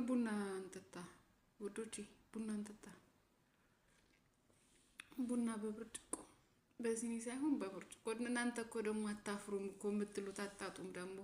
ቡና እንጠጣ ውዶቼ፣ ቡና እንጠጣ። ቡና በብርጭቆ በሲኒ ሳይሆን በብርጭቆ። እናንተ እኮ ደግሞ አታፍሩም እኮ የምትሉት አጣጡም ደግሞ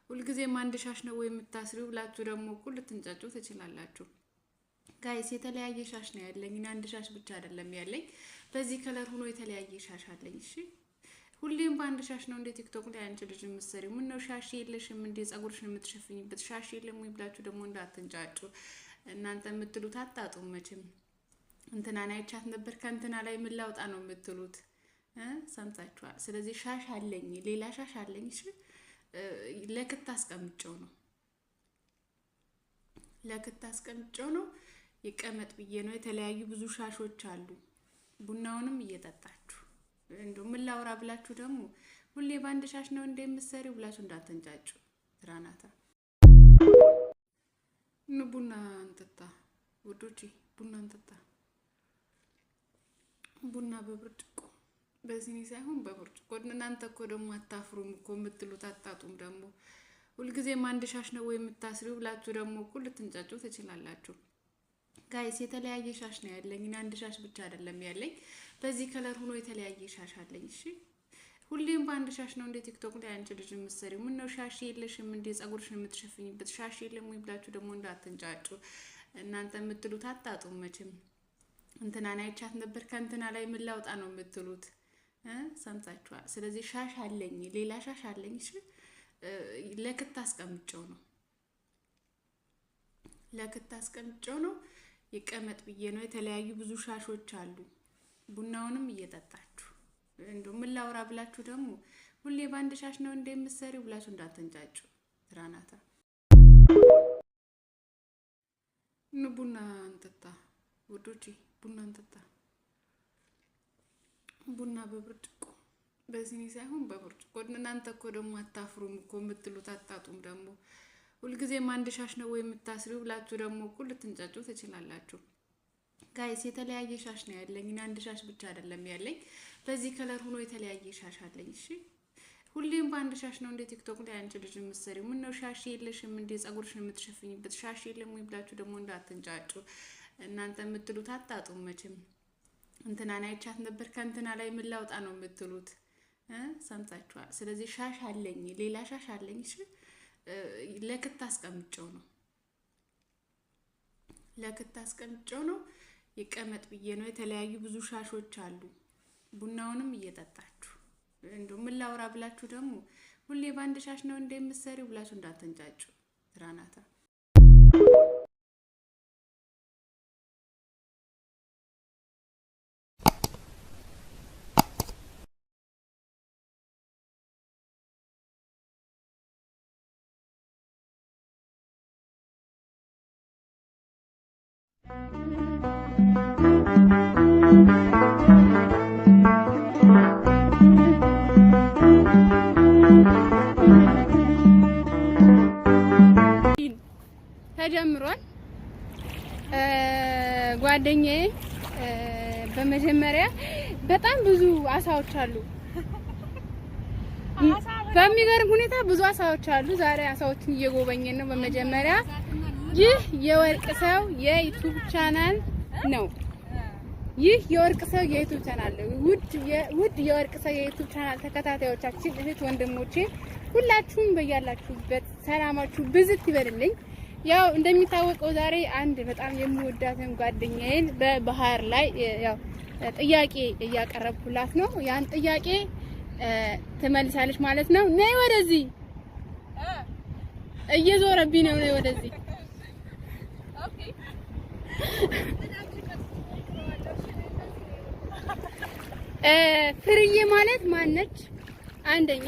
ሁልጊዜም አንድ ሻሽ ነው ወይ የምታስሪው ብላችሁ ደግሞ እኮ ልትንጫጩ ትችላላችሁ። ጋይስ የተለያየ ሻሽ ነው ያለኝ። አንድ ሻሽ ብቻ አይደለም ያለኝ፣ በዚህ ከለር ሆኖ የተለያየ ሻሽ አለኝ። እሺ ሁሌም በአንድ ሻሽ ነው እንደ ቲክቶክ ላይ አንቺ ልጅ የምትሰሪው? ምን ነው ሻሽ የለሽም እንደ ጸጉርሽን የምትሸፍኝበት ሻሽ የለም ወይ ብላችሁ ደግሞ እንዳትንጫጩ። እናንተ የምትሉት አጣጡም መቼም እንትናን አይቻት ነበር ከእንትና ላይ ምን ላውጣ ነው የምትሉት? ሰምታችኋል። ስለዚህ ሻሽ አለኝ፣ ሌላ ሻሽ አለኝ። እሺ ለክት አስቀምጨው ነው ይቀመጥ ብዬ ነው። የተለያዩ ብዙ ሻሾች አሉ። ቡናውንም እየጠጣችሁ እንደው ምን ላውራ ብላችሁ ደግሞ ሁሌ በአንድ ሻሽ ነው እንደምትሰሪው ብላችሁ እንዳትንጫጩ። ትራናታ ቡና እንጠጣ ውዶቼ፣ ቡና እንጠጣ። ቡና በብርጭቆ በሲኒ ሳይሆን በብርጭቆ። እናንተ እኮ ደግሞ አታፍሩም እኮ የምትሉት አጣጡም ደግሞ ሁልጊዜም አንድ ሻሽ ነው ወይ የምታስሪው ብላችሁ ደግሞ እኮ ልትንጫጩ ትችላላችሁ። ጋይስ የተለያየ ሻሽ ነው ያለኝ። አንድ ሻሽ ብቻ አይደለም ያለኝ፣ በዚህ ከለር ሆኖ የተለያየ ሻሽ አለኝ። እሺ ሁሌም በአንድ ሻሽ ነው እንደ ቲክቶክ ላይ አንቺ ልጅ የምትሰሪው? ምን ነው ሻሽ የለሽም እንደ ጸጉርሽን የምትሸፍኝበት ሻሽ የለም ወይ ብላችሁ ደግሞ እንዳትንጫጩ። እናንተ የምትሉት አጣጡም መቼም እንትናን አይቻት ነበር ከእንትና ላይ ምን ላውጣ ነው የምትሉት? ሰምታችኋል። ስለዚህ ሻሽ አለኝ፣ ሌላ ሻሽ አለኝ። እሺ ለክት አስቀምጨው ነው ይቀመጥ ብዬ ነው። የተለያዩ ብዙ ሻሾች አሉ። ቡናውንም እየጠጣችሁ እንደው ምን ላውራ ብላችሁ ደግሞ ሁሌ በአንድ ሻሽ ነው እንደምትሰሪው ብላችሁ እንዳትንጫጩ። ትራናታ ቡና እንጠጣ ውዶቼ፣ ቡና እንጠጣ። ቡና በብርጭቆ በሲኒ ሳይሆን በብርጭቆ። እናንተ እኮ ደግሞ አታፍሩም እኮ የምትሉት አጣጡም ደግሞ ሁልጊዜም አንድ ሻሽ ነው ወይ የምታስሪው ብላችሁ ደግሞ እኮ ልትንጫጩ ትችላላችሁ። ጋይስ የተለያየ ሻሽ ነው ያለኝ። አንድ ሻሽ ብቻ አይደለም ያለኝ፣ በዚህ ከለር ሆኖ የተለያየ ሻሽ አለኝ። እሺ ሁሌም በአንድ ሻሽ ነው እንደ ቲክቶክ ላይ አንቺ ልጅ የምትሰሪው? ምን ነው ሻሽ የለሽም እንደ ጸጉርሽን የምትሸፍኝበት ሻሽ የለም ወይ ብላችሁ ደግሞ እንዳትንጫጩ። እናንተ የምትሉት አጣጡም መቼም እንትናን አይቻት ነበር ከእንትና ላይ ምን ላውጣ ነው የምትሉት? ሰምታችኋል። ስለዚህ ሻሽ አለኝ፣ ሌላ ሻሽ አለኝ። እሺ ለክት አስቀምጨው ነው ይቀመጥ ብዬ ነው። የተለያዩ ብዙ ሻሾች አሉ። ቡናውንም እየጠጣችሁ እንደው ምን ላውራ ብላችሁ ደግሞ ሁሌ በአንድ ሻሽ ነው እንደምትሰሪው ብላችሁ እንዳትንጫጩ። ትራናታ ተጀምሯል። ጓደኛዬ በመጀመሪያ በጣም ብዙ አሳዎች አሉ። በሚገርም ሁኔታ ብዙ አሳዎች አሉ። ዛሬ አሳዎችን እየጎበኘን ነው። በመጀመሪያ ይህ የወርቅ ሰው የዩቲዩብ ቻናል ነው። ይህ የወርቅ ሰው የዩቲዩብ ቻናል ነው። ውድ የወርቅ ሰው የዩቲዩብ ቻናል ተከታታዮቻችን፣ እህት ወንድሞቼ ሁላችሁም በያላችሁበት ሰላማችሁ ብዝት ይበልልኝ። ያው እንደሚታወቀው ዛሬ አንድ በጣም የምወዳትን ጓደኛዬን በባህር ላይ ያው ጥያቄ እያቀረብኩላት ነው። ያን ጥያቄ ትመልሳለች ማለት ነው። ነይ ወደዚህ፣ እየዞረብኝ ነው። ነይ ወደዚህ። ኦኬ ፍርዬ ማለት ማነች? አንደኛ።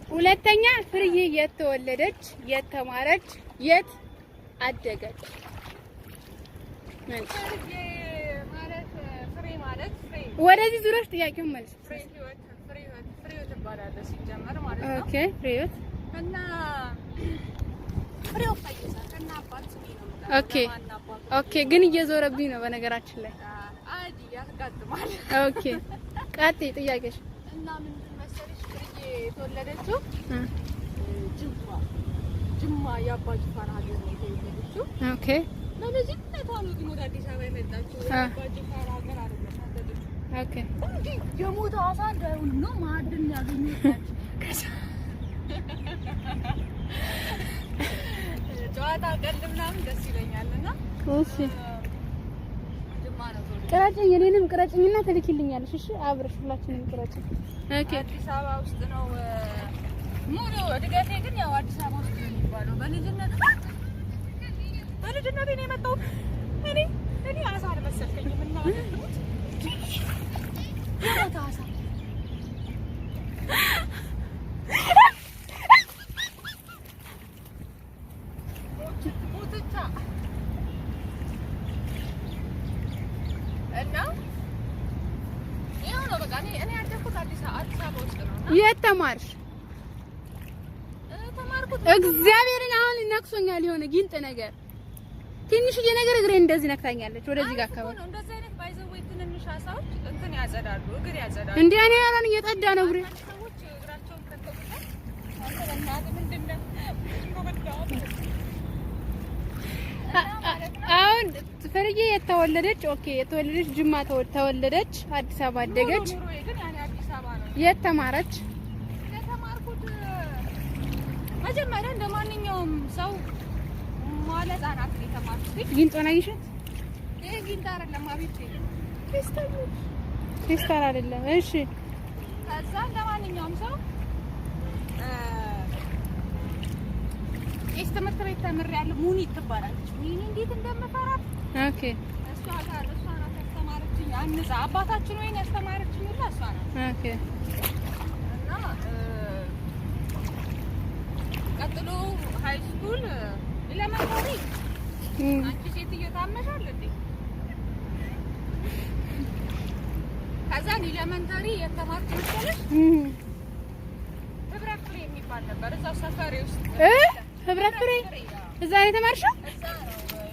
ሁለተኛ ፍርዬ የት ተወለደች? የት ተማረች? የት አደገች? ወደዚህ ዙረሽ ጥያቄውን መልስ። ፍሬህይወት ትባላለች ሲጀመር ማለት ነው። ኦኬ ፍሬህይወት እና ፍሬው ፈይሳ እና አባት ነው። ኦኬ ግን እየዞረብኝ ነው በነገራችን ላይ። አዲ ያስቀጥማል። ኦኬ ቀጥይ ጥያቄሽ። እና ምን መሰለሽ ፍሬዬ የተወለደችው ጅማ ጅማ የአባ ጅፋር ሀገር ነው የተወለደችው። ኦኬ በልጅነቷ ነው ግን ወደ አዲስ አበባ የመጣችው። የአባ ጅፋር ሀገር አይደለም ያደገችው። ኦኬ እንዴ የሞተ አሳ እንዳይሆን ነው ማዕድን ያገኘችው። ጨዋታ ቀልድ ምናምን ደስ ይለኛልና እሺ ቅረጭኝ፣ እኔንም ቅረጭኝና ትልኪልኛለሽ። እሺ አብረሽ ሁላችንም ቅረጭኝ። ኦኬ አዲስ አበባ ውስጥ ነው ሙሉ እድገቴ፣ ግን ያው አዲስ አበባ ውስጥ ነው የሚባለው። በልጅነቴ ነው የመጣሁት። እኔ አሳ አልመሰልከኝም እና የሞተ አሳ እና ይኸው ነው በቃ። እኔ ያደኩት አዲስ አበባ ውስጥ ነው። የት ተማርሽ? ተማርኩት እግዚአብሔርን አሁን ነክሶኛል። የሆነ ጊንጥ ነገር ትንሽዬ ነገር እግሬ እንደዚህ ነክታኛለች። ወደዚህ ጋር አካባቢ ነው እንደዚህ አይነት ባይዘው ወይ ትንንሽ አሳዎች እንትን ያጸዳሉ፣ እግር ያጸዳሉ። እንዴ እኔ ያላን እየጠዳ ነው እግሬ። ሰዎች እግራቸውን ከተውታል። አንተ ለማለት ምንድነው አሁን ፍርዬ የተወለደች የተወለደች ጅማ ተወለደች፣ አዲስ አበባ አደገች። የት ተማረች? የተማርኩት መጀመሪያ እንደማንኛውም ሰው መዋዕለ ሕፃናት ነው የተማርኩት። ጊንጦና ይሸት ይሄ ጊንጥ አይደለም፣ አቤት ፌስታል አይደለም። እሺ ከዛ እንደማንኛውም ሰው ቄስ ትምህርት ቤት ተምሬያለሁ። ሙኒት ትባላለች። ሙኒ እንዴት እንደምፈራት ኦኬ። እሷ ናት ያስተማረችኝ። አንዛ አባታችን ወይን ያስተማረችኝ ሁላ እሷ ናት። ኦኬ። እና ቀጥሎ ሃይ ስኩል ኤሌመንታሪ አንቺ ሴትዮ ታመሻል እንዴ? ከዛ ኤሌመንታሪ የተማርኩ መሰለሽ ህብረት ፍሬ የሚባል ነበር እዛው ሰፈሬ ውስጥ። ህብረት ፍሬ እዛ ነው የተማርሽው? እዛ ነው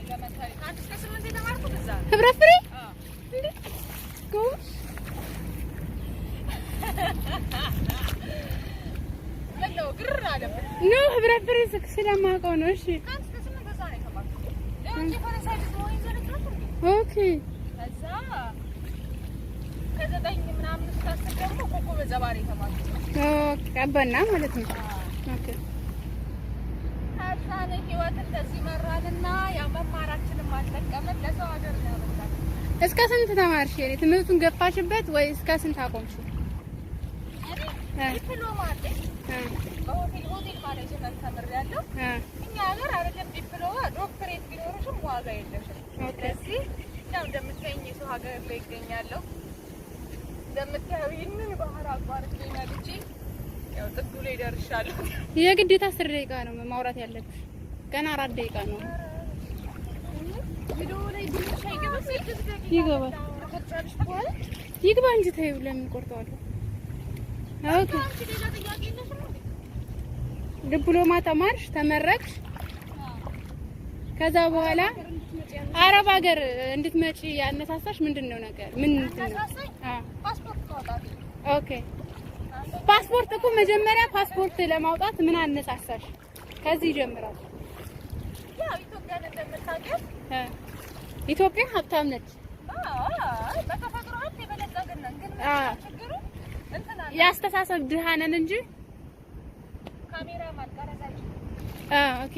ኤሌመንታሪ ከአንድ እስከ 8 የተማርኩት እዛ ነው። ህብረት ፍሬ ጎሽ ለለው ግር አለበት ነው ህብረት ፍሬ ስለማውቀው ነው። እሺ ከአንድ እስከ 8 እዛ ነው የተማርኩት። ለወንጂ ፈረንሳይ ስለሆነ ይዘልካት እንዴ? ኦኬ። ከዛ ከዘጠኝ ምናምን እስከ 10 ደግሞ ኮኮበ ዘባሪ የተማርኩት። ኦኬ ቀበና ማለት ነው። ኦኬ ታታነ ህይወት እንደዚህ መራንና ያው መማራችንን ማጠቀመን ለሰው ሀገር ነው ያመጣል። እስከ ስንት ተማርሽ? የኔ ትምህርቱን ገፋሽበት ወይ እስከ ስንት አቆምሽ? ዲፕሎማ አለኝ በሆቴል ማኔጅመንት ተምሬያለሁ። እኛ ሀገር አይደለም ዲፕሎማ ዶክተሬት ቢኖርሽም ዋጋ የለሽም። ስለዚህ ያው እንደምታየኝ የሰው ሀገር ላይ ይገኛለሁ። እንደምታየው ይህንን ባህር አቋርጬ መጥቼ ያው ጥጉ ላይ ደርሻለሁ። የግዴታ 10 ደቂቃ ነው ማውራት ያለብሽ። ገና 4 ደቂቃ ነው። ቪዲዮ ላይ ትንሽ አይገባም? ይገባል። ይግባ እንጂ ተይው፣ ለምን ቆርጠዋለሁ? ኦኬ ዲፕሎማ ተማርሽ፣ ተመረቅሽ። ከዛ በኋላ አረብ ሀገር እንድትመጪ ያነሳሳሽ ምንድነው ነገር? ምን ነው? ፓስፖርት ማውጣት። ኦኬ ፓስፖርት እኮ መጀመሪያ ፓስፖርት ለማውጣት ምን አነሳሳሽ? ከዚህ ይጀምራል። ያው ኢትዮጵያን እንደምታውቂው ኢትዮጵያ ሀብታም ነች። በተፈጥሮ ሀብት የበለጸግን ነን። ግን ችግሩ እንትና የአስተሳሰብ ድሃ ነን እንጂ ካሜራ ማቀረጻችን ኦኬ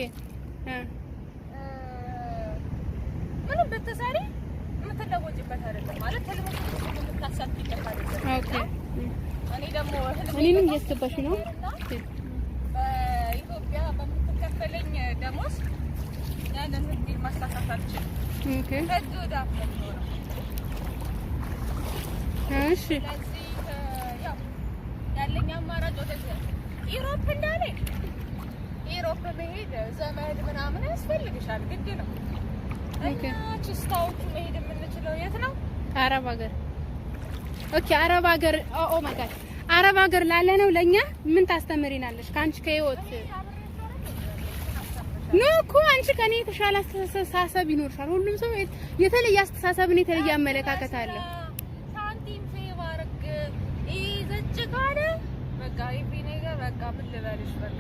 ምንም ብትሰሪ የምትለወጭበት አይደለም ማለት ህልምሽ የምታሳብበት አይደለም። ኦኬ እኔ ደግሞ እኔንም እያስገባሽ ነው። በኢትዮጵያ በምትከፈለኝ ደሞዝ ያንን ህልሜን ማሳካት አልችልም። ኦኬ ከዚህ ወደ አፍ ነው የሚሆነው። እሺ ስለዚህ ያው ያለኝ አማራጭ ወደዚህ ኢሮፕ እንዳለ ኢሮፕ መሄድ ዘመድ ምናምን ያስፈልግሻል፣ ግድ ነው። እኛ ችስታዎቹ መሄድ የምንችለው የት ነው? አረብ ሀገር። ኦኬ አረብ ሀገር። ኦ ማይ ጋድ አረብ ሀገር ላለ ነው ለኛ ምን ታስተምሪናለሽ? ካንቺ ከህይወት ነው እኮ አንቺ ከኔ የተሻለ አስተሳሰብ ይኖርሻል። ሁሉም ሰው የተለየ አስተሳሰብን የተለየ አመለካከት አለ። ሳንቲም ሴቭ አድርግ ይዘጭ ካለ በቃ ይሄ ነገር በቃ ምን ልበልሽ በቃ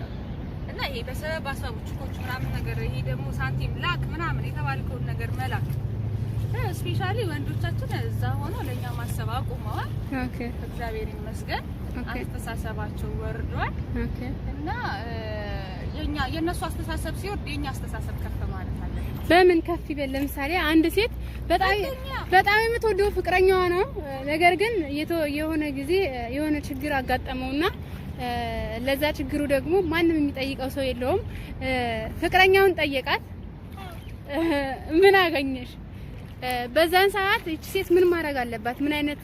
እና ይሄ በሰበብ አስባቡ ችኮች ምናምን ነገር ይሄ ደግሞ ሳንቲም ላክ ምናምን የተባልከውን ነገር መላክ ስፔሻሊ ወንዶቻችን እዛ ሆኖ ለኛ ማሰብ አቁመዋል። ኦኬ እግዚአብሔር ይመስገን አስተሳሰባቸው ወርዷል። ኦኬ እና የነሱ አስተሳሰብ ሲወርድ የኛ አስተሳሰብ ከፍ ማለት አለ። በምን ከፍ ይበል? ለምሳሌ አንድ ሴት በጣም የምትወደው ፍቅረኛዋ ነው። ነገር ግን የሆነ ጊዜ የሆነ ችግር አጋጠመውና ለዛ ችግሩ ደግሞ ማንም የሚጠይቀው ሰው የለውም። ፍቅረኛውን ጠየቃት። ምን አገኘሽ? በዛን ሰዓት እቺ ሴት ምን ማድረግ አለባት? ምን አይነት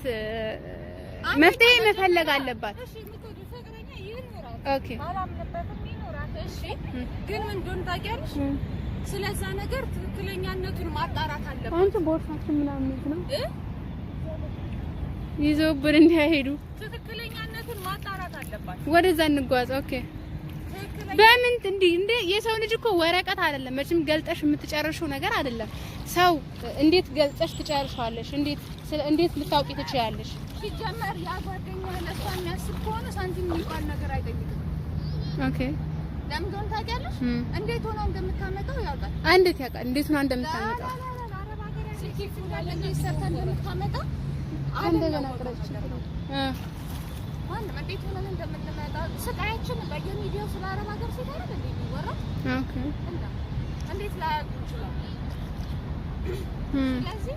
መፍትሄ መፈለግ አለባት? እሺ ምትወዱ ፍቅረኛ ይኖራል። ኦኬ አላምንበትም ይኖራል። እሺ ግን ምን እንደሆነ ታውቂያለሽ? ስለዛ ነገር ትክክለኛነቱን ማጣራት አለበት። አንቺ ቦርሳችን ምናምን ነው ይዘውብን እንዳይሄዱ ትክክለኛነቱን ማጣራት አለባት። ወደዛ እንጓዝ። ኦኬ በምን እንደ የሰው ልጅ እኮ ወረቀት አይደለም መቼም ገልጠሽ የምትጨርሺው ነገር አይደለም። ሰው እንዴት ገልጠሽ ትጨርሻለሽ? እንዴት ልታውቂ ትችያለሽ? ሲጀመር ያ ጓደኛ ለሷ የሚያስብ ከሆነ ሳንቲም የሚባል ነገር አይጠይቅም። ኦኬ ለምን እንደሆነ ታውቂያለሽ? እንዴት ሆኖ እንደምታመጣው ያውቃል። እንዴት ያውቃል? እንዴት ሆኖ እንደምታመጣው ስልኬት እንዳለ እንዴት ሰርታ እንደምታመጣው እንደገና ቅረጭ ማንም እንዴት ሆነን እንደምንመጣ ስቃያችን በየሚዲያው ስለ አረብ ሀገር ሲታረቅ እንዴ ይወራ። ኦኬ እንዴት ላያውቁ ይችላል? ስለዚህ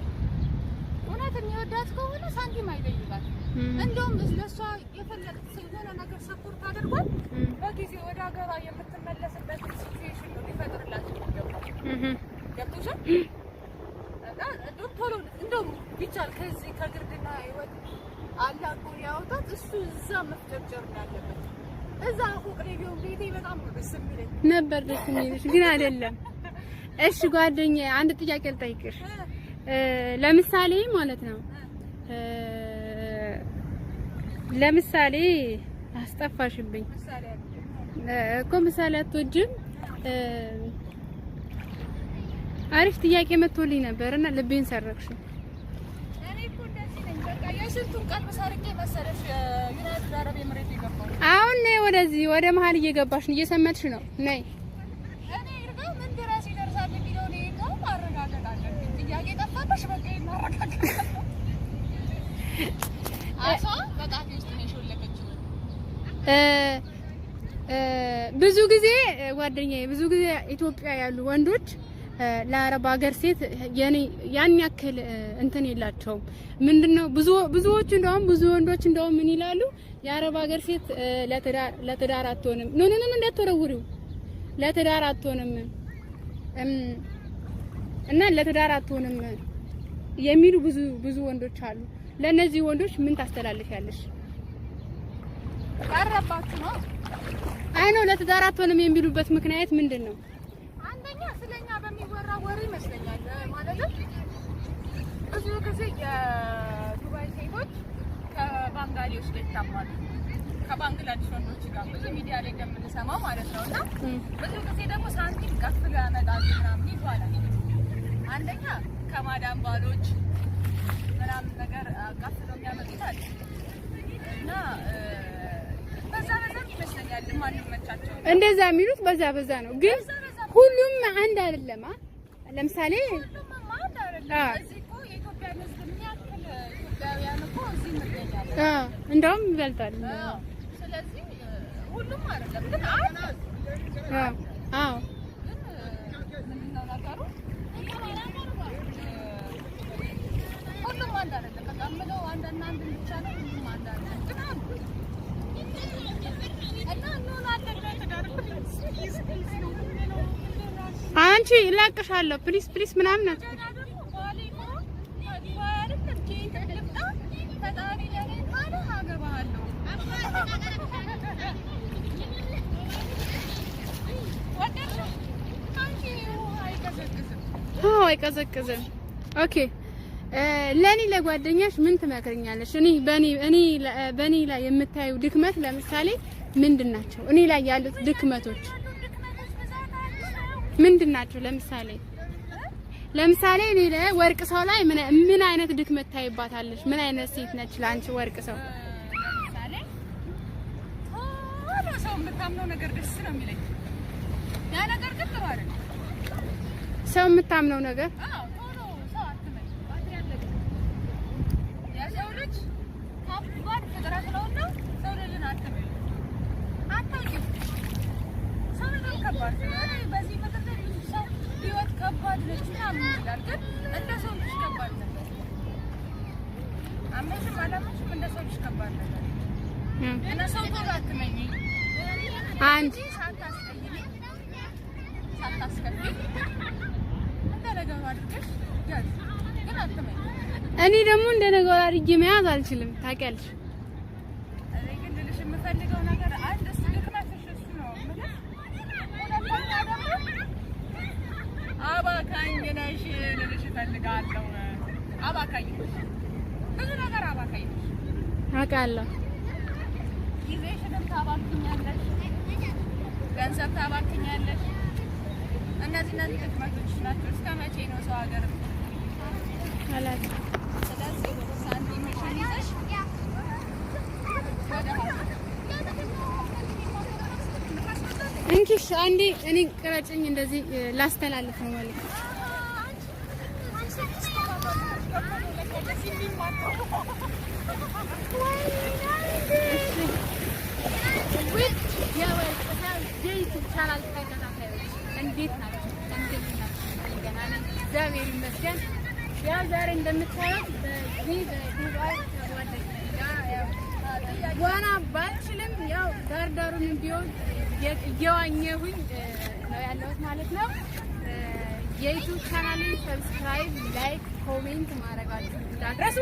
እውነት የሚወዳት ከሆነ ሳንቲም አይጠይቃል። እንደውም ለሷ የፈለገች የሆነ ነገር ሰፖርት አድርጓል በጊዜ ወደ ሀገሯ የምትመለስበት ሲቹዌሽን ነው ሊፈጥርላት ይገባል። ገብቶሻል? እና ቶሎ እንደውም ቢቻል ከዚህ ከግርድና ህይወት አላቆ ያወጣት እሱ እዛ መፍጨርጨር ያለበት እዛ ፎቅ ላይ ቢሆን ቤቴ በጣም ደስ የሚለኝ ነበር። ደስ የሚልሽ ግን አይደለም። እሺ ጓደኛዬ አንድ ጥያቄ ልጠይቅሽ። ለምሳሌ ማለት ነው ለምሳሌ አስጠፋሽብኝ እኮ ምሳሌ አትወጂም? አሪፍ ጥያቄ መጥቶልኝ ነበርና ልቤን ሰረቅሽው። እኔ እኮ እንደዚህ ነኝ። በቃ የስንቱን ቀን መሳርቄ መሰለሽ ዩናይትድ አረብ ኤምሬት የገባው። አሁን ነይ ወደዚህ ወደ መሀል እየገባሽ ነው፣ እየሰመትሽ ነው። ነይ እኔ እርግጥ ምን ድረስ ይደርሳል የሚለው ነው ይሄው ማረጋገጥ አለብኝ። ጥያቄ ጠፋብሽ? በቃ ይናረጋገጥ አሳ በጣም ውስጥ ነው የሾለከችው። ብዙ ጊዜ ጓደኛዬ ብዙ ጊዜ ኢትዮጵያ ያሉ ወንዶች ለአረብ ሀገር ሴት ያን ያክል እንትን የላቸውም። ምንድነው ብዙዎቹ እንደውም ብዙ ወንዶች እንደውም ምን ይላሉ? የአረብ ሀገር ሴት ለትዳር አትሆንም። ኖ እንዳትወረውሪው፣ ለትዳር አትሆንም እና ለትዳር አትሆንም የሚሉ ብዙ ወንዶች አሉ። ለነዚህ ወንዶች ምን ታስተላልፊያለሽ? ቀረባችሁ ነው? አይ ነው ለትዳር አትሆንም የሚሉበት ምክንያት ምንድነው? አንደኛ ስለኛ በሚወራ ወሬ ይመስለኛል። ማለትም ብዙ ጊዜ የዱባይ ሴቶች ከባንጋሊዎች ጋር ይታማሉ፣ ከባንግላዴሽ ወንዶች ጋር ብዙ ሚዲያ ላይ እንደምንሰማው ማለት ነው። እና ብዙ ጊዜ ደግሞ ሳንቲም ከፍለው ያመጣሉ ምናምን ይባላል። አንደኛ ከማዳም ባሎች ምናምን ነገር ከፍለው የሚያመጡት አለ እና በዛ ይመስለኛል ማንም መቻቸው እንደዛ የሚሉት በዛ ነው። ግን ሁሉም አንድ አይደለም። ለምሳሌ ሁሉም አንድ አይደለም። እዚህ እኮ የኢትዮጵያ ሕዝብ ምን ያክል ኢትዮጵያውያን እኮ እዚህ እንገኛለን። እንደውም ይበልጣል። ስለዚህ ሁሉም አይደለም ግን አንድ አዎ ምንድነው ነገሩ? ሁሉም አንድ አይደለም። በቃ ምለው አንድ ብቻ ነው። ሁሉም አንድ አይደለም ግን አንድ እና እንሆናለን ለትዳር አንቺ እላቅሻለሁ ፕሊስ ምናምን ነው። አይቀዘቅዝም። ኦኬ ለኔ ለጓደኛሽ ምን ትመክርኛለሽ? በኔ ላይ የምታዩ ድክመት ለምሳሌ ምንድናቸው? እኔ ላይ ያሉት ድክመቶች ምንድናቸው? ለምሳሌ እኔ ላይ ወርቅ ሰው ላይ ምን አይነት ድክመት ታይባታለሽ? ምን አይነት ሴት ነች ላንቺ ወርቅ ሰው? ለምሳሌ ሰው የምታምነው ነገር ደስ ነው የሚለኝ ያ ነገር ግን ጥሩ አይደለም። ሰው የምታምነው ነገር ቶሎ ሰው አትመኝ። ባትሪ አለቀ። የሰው ልጅ ከባድ ፍጥረት ነውና ሰው ልጅን አትመኝ። አታውቂም። ሰው በጣም ከባድ ነው። በዚህ ምድር ላይ ብዙ ሰው ህይወት ከባድ ነች ምናምን ይላል፣ ግን እንደ ሰው ልጅ ከባድ ነው። አመንሽም አላመንሽም እንደ ሰው ልጅ ከባድ ነው። እና ሰው ቶሎ አትመኝ። አንድ ሳታስቀይሚ ሳታስከፊ እንደ ነገሩ አድርገሽ ያዝ፣ ግን አትመኝ። እኔ ደግሞ እንደ ነገሩ አድርጌ መያዝ አልችልም ታውቂያለሽ። እኔ ግን ልልሽ የምፈልገው ነገር አንድ እሱ ድክመትሽ እሱ ነው የምልሽ። ሁለተኛ ደግሞ አባካኝ ነሽ ልልሽ እፈልጋለሁ። አባካኝ ነሽ፣ ብዙ ነገር አባካኝ ነሽ አውቃለሁ። ጊዜሽንም ታባክኛለሽ፣ ገንዘብ ታባክኛለሽ። እነዚህ ድክመቶችሽ ናቸው። እስከ መቼ ነው ሰው ሀገር አላውቅም። ስለዚህ ሳንቲምሽን ይዘሽ ወደ እንኪሽ አንዴ እኔ ቅረጭኝ፣ እንደዚህ ላስተላልፍ ነው ማለት ነው። እንዴት ናችሁ? እግዚአብሔር ይመስገን። ያው ዛሬ እንደምታዩት በዚህ በዱባይ ዋና ባልችልም ያው ዳርዳሩንም ቢሆን እየዋኘሁኝ ነው ያለሁት ማለት ነው። የዩቲዩብ ቻናሌን ሰብስክራይብ፣ ላይክ፣ ኮሜንት ማድረጋችሁ እንዳትረሱ።